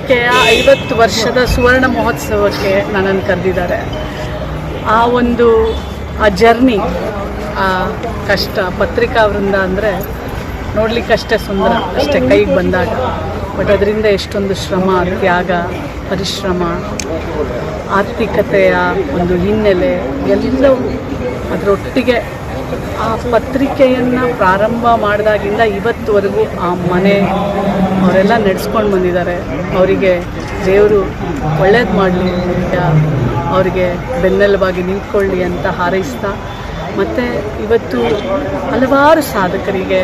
ಪತ್ರಿಕೆಯ 50 ವರ್ಷದ ಸುವರ್ಣ ಮಹೋತ್ಸವಕ್ಕೆ ನನ್ನನ್ನು ಕರೆದಿದ್ದಾರೆ. ಆ ಜರ್ನಿ, ಆ ಕಷ್ಟ, ಪತ್ರಿಕಾ ವೃಂದ ಅಂದರೆ ನೋಡಲಿಕ್ಕಷ್ಟೇ ಸುಂದರ, ಅಷ್ಟೇ ಕೈಗೆ ಬಂದಾಗ. ಬಟ್ ಅದರಿಂದ ಎಷ್ಟೊಂದು ಶ್ರಮ, ತ್ಯಾಗ, ಪರಿಶ್ರಮ, ಆರ್ಥಿಕತೆಯ ಒಂದು ಹಿನ್ನೆಲೆ ಎಲ್ಲವೂ ಅದರೊಟ್ಟಿಗೆ ಆ ಪತ್ರಿಕೆಯನ್ನು ಪ್ರಾರಂಭ ಮಾಡಿದಾಗಿಂದ ಇವತ್ತುವರೆಗೂ ಆ ಮನೆ ಅವರೆಲ್ಲ ನಡೆಸ್ಕೊಂಡು ಬಂದಿದ್ದಾರೆ. ಅವರಿಗೆ ದೇವರು ಒಳ್ಳೇದು ಮಾಡಲಿ, ಅವರಿಗೆ ಬೆನ್ನೆಲುಬಾಗಿ ನಿಂತ್ಕೊಳ್ಳಿ ಅಂತ ಹಾರೈಸ್ತಾ, ಮತ್ತು ಇವತ್ತು ಹಲವಾರು ಸಾಧಕರಿಗೆ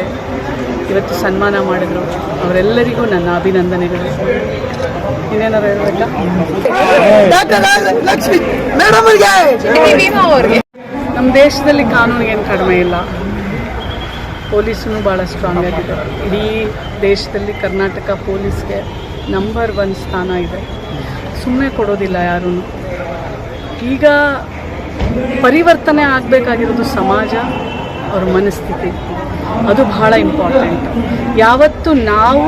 ಇವತ್ತು ಸನ್ಮಾನ ಮಾಡಿದರು. ಅವರೆಲ್ಲರಿಗೂ ನನ್ನ ಅಭಿನಂದನೆಗಳು. ಇನ್ನೇನಾರು ಹೇಳ್ಬೇಕಾ? ನಮ್ಮ ದೇಶದಲ್ಲಿ ಕಾನೂನಿಗೇನು ಕಡಿಮೆ ಇಲ್ಲ. ಪೊಲೀಸೂ ಭಾಳ ಸ್ಟ್ರಾಂಗ್ ಆಗಿದೆ. ಇಡೀ ದೇಶದಲ್ಲಿ ಕರ್ನಾಟಕ ಪೊಲೀಸ್ಗೆ ನಂಬರ್ 1 ಸ್ಥಾನ ಇದೆ. ಸುಮ್ಮನೆ ಕೊಡೋದಿಲ್ಲ ಯಾರೂ. ಈಗ ಪರಿವರ್ತನೆ ಆಗಬೇಕಾಗಿರೋದು ಸಮಾಜ, ಅವ್ರ ಮನಸ್ಥಿತಿ, ಅದು ಬಹಳ ಇಂಪಾರ್ಟೆಂಟ್. ಯಾವತ್ತು ನಾವು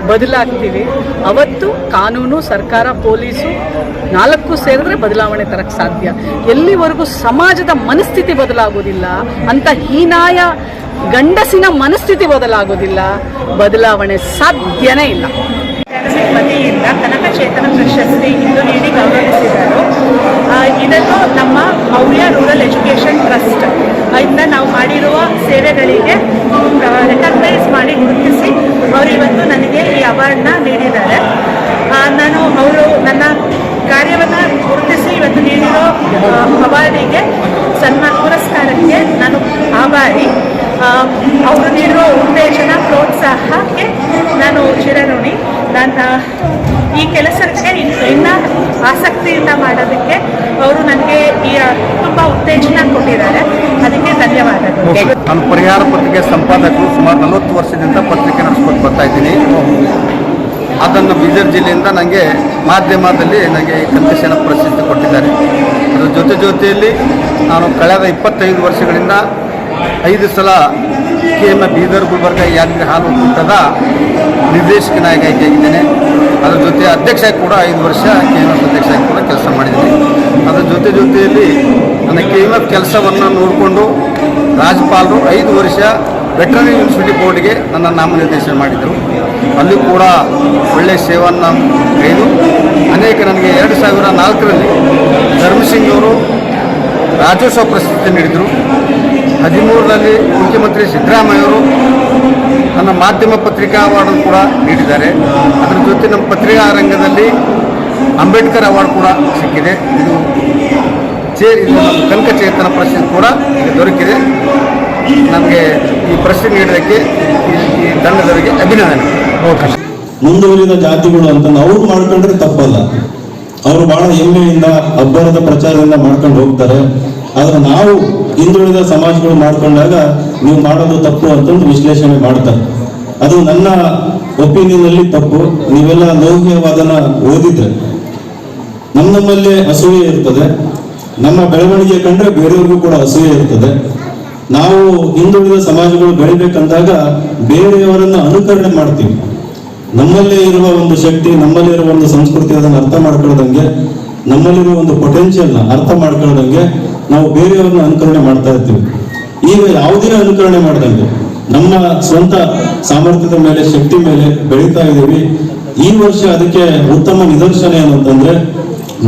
ಬದಲಾಗ್ತೀವಿ ಅವತ್ತು ಕಾನೂನು, ಸರ್ಕಾರ, ಪೊಲೀಸು 4 ಸೇರಿದ್ರೆ ಬದಲಾವಣೆ ತರಕ್ಕೆ ಸಾಧ್ಯ. ಎಲ್ಲಿವರೆಗೂ ಸಮಾಜದ ಮನಸ್ಥಿತಿ ಬದಲಾಗೋದಿಲ್ಲ, ಅಂತ ಹೀನಾಯ ಗಂಡಸಿನ ಮನಸ್ಥಿತಿ ಬದಲಾಗೋದಿಲ್ಲ, ಬದಲಾವಣೆ ಸಾಧ್ಯನೇ ಇಲ್ಲ. ವತಿಯಿಂದ ಕನಕ ಚೇತನ ಪ್ರಶಸ್ತಿ ಇಂದು ನೀಡಿ ಗೌರವಿಸಿದರು. ಇದನ್ನು ನಮ್ಮ ಮೌಲ್ಯ ರೂರಲ್ ಎಜುಕೇಷನ್ ಟ್ರಸ್ಟ್ ಇಂದ ನಾವು ಮಾಡಿರುವ ಸೇವೆಗಳಿಗೆ ರೆಕಗ್ನೈಸ್ ಮಾಡಿ ಗುರುತಿಸಿ ಅವರು ಇವತ್ತು ನನಗೆ ಈ ಅವಾರ್ಡ್ನ ನೀಡಿದ್ದಾರೆ. ಅವರು ನನ್ನ ಕಾರ್ಯವನ್ನು ಗುರುತಿಸಿ ಇವತ್ತು ನೀಡಿರೋ ಅವಾರ್ಡಿಗೆ ಪುರಸ್ಕಾರಕ್ಕೆ ನಾನು ಆಭಾರಿ. ಅವರು ನೀಡಿರುವ ಉತ್ತೇಜನ, ಪ್ರೋತ್ಸಾಹಕ್ಕೆ ನಾನು ಚಿರಋಣಿ. ಈ ಕೆಲಸಕ್ಕೆ ಇನ್ನೂ ಆಸಕ್ತಿಯಿಂದ ಮಾಡೋದಕ್ಕೆ ಅವರು ನನಗೆ ತುಂಬ ಉತ್ತೇಜನ ಕೊಟ್ಟಿದ್ದಾರೆ. ಅದಕ್ಕೆ ಧನ್ಯವಾದಗಳು. ನಾನು ಪರಿಹಾರ ಪತ್ರಿಕೆ ಸಂಪಾದಕರು. ಸುಮಾರು 40 ವರ್ಷದಿಂದ ಪತ್ರಿಕೆ ನಡೆಸ್ಕೊಂಡು ಬರ್ತಾ ಇದ್ದೀನಿ. ಅದನ್ನು ಬೀದರ್ ಜಿಲ್ಲೆಯಿಂದ ನನಗೆ ಮಾಧ್ಯಮದಲ್ಲಿ ನನಗೆ ಕಂಕಶನ ಪ್ರಶಸ್ತಿ ಕೊಟ್ಟಿದ್ದಾರೆ. ಅದರ ಜೊತೆಯಲ್ಲಿ ನಾನು ಕಳೆದ 25 ವರ್ಷಗಳಿಂದ 5 ಸಲ KM ಬೀದರ್ ಗುಲ್ಬರ್ಗ ಯಾತ್ರೆ ಹಾಲು ಒಕ್ಕೂಟದ ನಿರ್ದೇಶಕನಾಗಿದ್ದೇನೆ. ಅದರ ಜೊತೆ ಅಧ್ಯಕ್ಷ ಕೂಡ 5 ವರ್ಷ KMF ಅಧ್ಯಕ್ಷ ಕೂಡ ಕೆಲಸ ಮಾಡಿದ್ದೀನಿ. ಅದರ ಜೊತೆಯಲ್ಲಿ ನನ್ನ KMF ಕೆಲಸವನ್ನು ನೋಡಿಕೊಂಡು ರಾಜ್ಯಪಾಲರು 5 ವರ್ಷ ವೆಟರ್ನರಿ ಯೂನಿವರ್ಸಿಟಿ ಬೋರ್ಡ್ಗೆ ನನ್ನ ನಾಮನಿರ್ದೇಶನ ಮಾಡಿದರು. ಅಲ್ಲಿ ಕೂಡ ಒಳ್ಳೆಯ ಸೇವೆಯನ್ನು ಕೈದು ಅನೇಕ ನನಗೆ 2004ರಲ್ಲಿ ಧರ್ಮಸಿಂಗ್ ಅವರು ರಾಜ್ಯೋತ್ಸವ ಪ್ರಶಸ್ತಿ ನೀಡಿದರು. 2013ರಲ್ಲಿ ಮುಖ್ಯಮಂತ್ರಿ ಸಿದ್ದರಾಮಯ್ಯವರು ನನ್ನ ಮಾಧ್ಯಮ ಪತ್ರಿಕಾ ಅವಾರ್ಡನ್ನು ಕೂಡ ನೀಡಿದ್ದಾರೆ. ಅದರ ಜೊತೆ ನಮ್ಮ ಪತ್ರಿಕಾ ರಂಗದಲ್ಲಿ ಅಂಬೇಡ್ಕರ್ ಅವಾರ್ಡ್ ಕೂಡ ಸಿಕ್ಕಿದೆ. ಇದು ನಮ್ಮ ಕನಕ ಚೇತನ ಪ್ರಶಸ್ತಿ ಕೂಡ ದೊರಕಿದೆ. ನಮಗೆ ಈ ಪ್ರಶ್ನೆ ನೀಡೋದಕ್ಕೆ ಈ ತಂಡದವರಿಗೆ ಅಭಿನಂದನೆ. ಮುಂದುವರಿದ ಜಾತಿಗಳು ಅಂತ ಅವ್ರು ಮಾಡ್ಕೊಂಡ್ರೆ ತಪ್ಪಲ್ಲ. ಅವರು ಬಹಳ ಹೆಮ್ಮೆಯಿಂದ ಅಬ್ಬರದ ಪ್ರಚಾರದಿಂದ ಮಾಡ್ಕೊಂಡು ಹೋಗ್ತಾರೆ. ಆದ್ರೆ ನಾವು ಹಿಂದುಳಿದ ಸಮಾಜಗಳು ಮಾಡ್ಕೊಂಡಾಗ ನೀವು ಮಾಡೋದು ತಪ್ಪು ಅಂತಂದು ವಿಶ್ಲೇಷಣೆ ಮಾಡ್ತಾರೆ. ಅದು ನನ್ನ ಒಪಿನಿಯನ್ ಅಲ್ಲಿ ತಪ್ಪು. ನೀವೆಲ್ಲ ಲೌಕಿಕವಾದನ ಓದಿದ್ರೆ ನಮ್ಮಲ್ಲಿ ಅಸೂಯೆ ಇರ್ತದೆ. ನಮ್ಮ ಬೆಳವಣಿಗೆ ಕಂಡ್ರೆ ಬೇರೆಯವ್ರಿಗೂ ಕೂಡ ಅಸೂಯೆ ಇರ್ತದೆ. ನಾವು ಹಿಂದುಳಿದ ಸಮಾಜಗಳು ಬೆಳಿಬೇಕಂದಾಗ ಬೇರೆಯವರನ್ನ ಅನುಕರಣೆ ಮಾಡ್ತೀವಿ. ನಮ್ಮಲ್ಲೇ ಇರುವ ಒಂದು ಶಕ್ತಿ, ನಮ್ಮಲ್ಲಿ ಇರುವ ಒಂದು ಸಂಸ್ಕೃತಿ ಅದನ್ನು ಅರ್ಥ ಮಾಡ್ಕೊಳ್ಳೋದಂಗೆ, ನಮ್ಮಲ್ಲಿರುವ ಒಂದು ಪೊಟೆನ್ಷಿಯಲ್ನ ಅರ್ಥ ಮಾಡ್ಕೊಳ್ಳೋದಂಗೆ ನಾವು ಬೇರೆಯವ್ರನ್ನ ಅನುಕರಣೆ ಮಾಡ್ತಾ ಇರ್ತೀವಿ. ಈಗ ಯಾವುದೇ ಅನುಕರಣೆ ಮಾಡ್ದಂಗೆ ನಮ್ಮ ಸ್ವಂತ ಸಾಮರ್ಥ್ಯದ ಮೇಲೆ, ಶಕ್ತಿ ಮೇಲೆ ಬೆಳೀತಾ ಇದ್ದೀವಿ. ಈ ವರ್ಷ ಅದಕ್ಕೆ ಉತ್ತಮ ನಿದರ್ಶನ ಏನಂತಂದ್ರೆ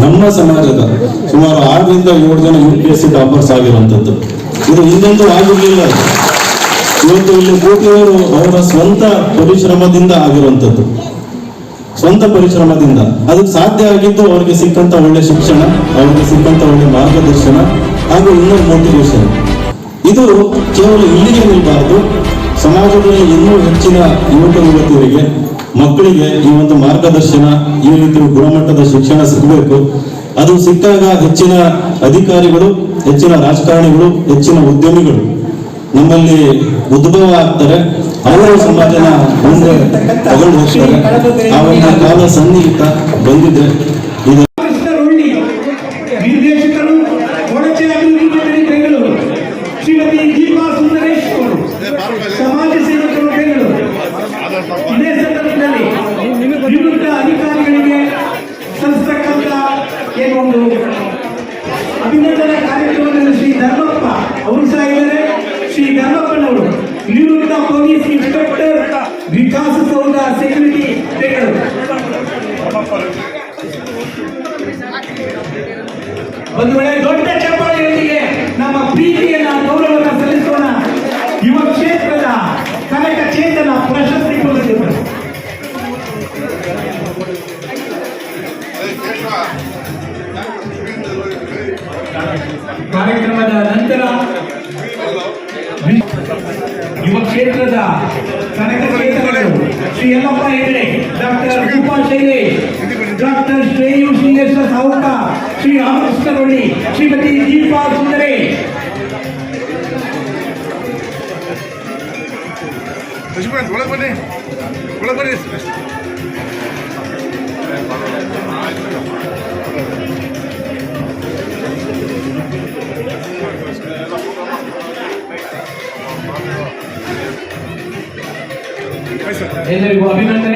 ನಮ್ಮ ಸಮಾಜದ ಸುಮಾರು 6ರಿಂದ 7 ಜನ UPSC ಟಾಪರ್ಸ್ ಆಗಿರುವಂಥದ್ದು. ಇದು ಹಿಂದೆಂದೂ ಆಗಿರ್ಲಿಲ್ಲ. ಇವತ್ತು ಇಲ್ಲಿ ಕೂತಿಯವರು ಅವರ ಸ್ವಂತ ಪರಿಶ್ರಮದಿಂದ ಆಗಿರುವಂಥದ್ದು, ಸ್ವಂತ ಪರಿಶ್ರಮದಿಂದ ಅದಕ್ಕೆ ಸಾಧ್ಯ ಆಗಿದ್ದು. ಅವರಿಗೆ ಸಿಕ್ಕಂತ ಒಳ್ಳೆ ಶಿಕ್ಷಣ, ಅವರಿಗೆ ಸಿಕ್ಕಂತ ಒಳ್ಳೆ ಮಾರ್ಗದರ್ಶನ ಹಾಗೂ ಇನ್ನೂ ಮೋಟಿವೇಶನ್. ಇದು ಕೇವಲ ಇಲ್ಲಿಗೆ ನಿಲ್ಲಬಾರದು. ಸಮಾಜದಲ್ಲಿ ಇನ್ನೂ ಹೆಚ್ಚಿನ ಯುವಕರಿಗೆ, ಮಕ್ಕಳಿಗೆ ಈ ಒಂದು ಮಾರ್ಗದರ್ಶನ, ಈ ರೀತಿ ಗುಣಮಟ್ಟದ ಶಿಕ್ಷಣ ಸಿಗಬೇಕು. ಅದು ಸಿಕ್ಕಾಗ ಹೆಚ್ಚಿನ ಅಧಿಕಾರಿಗಳು, ಹೆಚ್ಚಿನ ರಾಜಕಾರಣಿಗಳು, ಹೆಚ್ಚಿನ ಉದ್ಯಮಿಗಳು ನಮ್ಮಲ್ಲಿ ಉದ್ಭವ ಆಗ್ತಾರೆ. ಅವರು ಸಮಾಜನ ಮುಂದೆ ತಗೊಂಡು ಹೋಗ್ತಾರೆ. ಆ ಒಂದು ಕಾಲ ಸನ್ನಿಹಿತ ಬಂದಿದೆ. ಶ್ರೀಮತಿ ದೀಪಾ ಸುಂದರೇಶ್ ಅವರು ಸಮಾಜ ಸೇವಕರು ಬೆಂಗಳೂರು. ಇದೇ ಸಂದರ್ಭದಲ್ಲಿ ನಿವೃತ್ತ ಅಧಿಕಾರಿ ಕೆಲವೊಂದು ಅಭಿನಂದನಾ ಕಾರ್ಯಕ್ರಮದಲ್ಲಿ ಶ್ರೀ ಧರ್ಮಪ್ಪ ಅವರು ಸಹ ಇದ್ದಾರೆ. ಶ್ರೀ ಧರ್ಮಪ್ಪನವರು ನಿವೃತ್ತ police inspector, Vikasa Soudha security Bengaluru. ಒಂದು ವೇಳೆ ದೊಡ್ಡ ಚಪ್ಪಾಳೆಯೊಂದಿಗೆ ನಮ್ಮ ಪ್ರೀತಿಯನ್ನ ಗೌರವವನ್ನು ಸಲ್ಲಿಸೋಣ. ಯುವ ಕ್ಷೇತ್ರದ ಕನಕ ಚೇತನ ಪ್ರಶಸ್ತಿ ಪುರಸ್ಕೃತರು. ಕಾರ್ಯಕ್ರಮದ ನಂತರ ಯುವ ಕ್ಷೇತ್ರದ ಕನಕ ಚೇತನರು ಶ್ರೀ ಯಲ್ಲಪ್ಪ ಹೆಗಡೆ, ಡಾಕ್ಟರ್ ರೂಪಾ ಶೈಲೇಶ್, ಡಾಕ್ಟರ್ ಶ್ರೇಯು ಶ್ರೀಯೇಶ ಸಾವುಕ, ಶ್ರೀ ರಾಮಕೃಷ್ಣ ರೊಳ್ಳಿ, ಶ್ರೀಮತಿ ದೀಪಾ ಸುಂದರೇಶ್. ಎಲ್ಲರಿಗೂ ಅಭಿನಂದನೆ.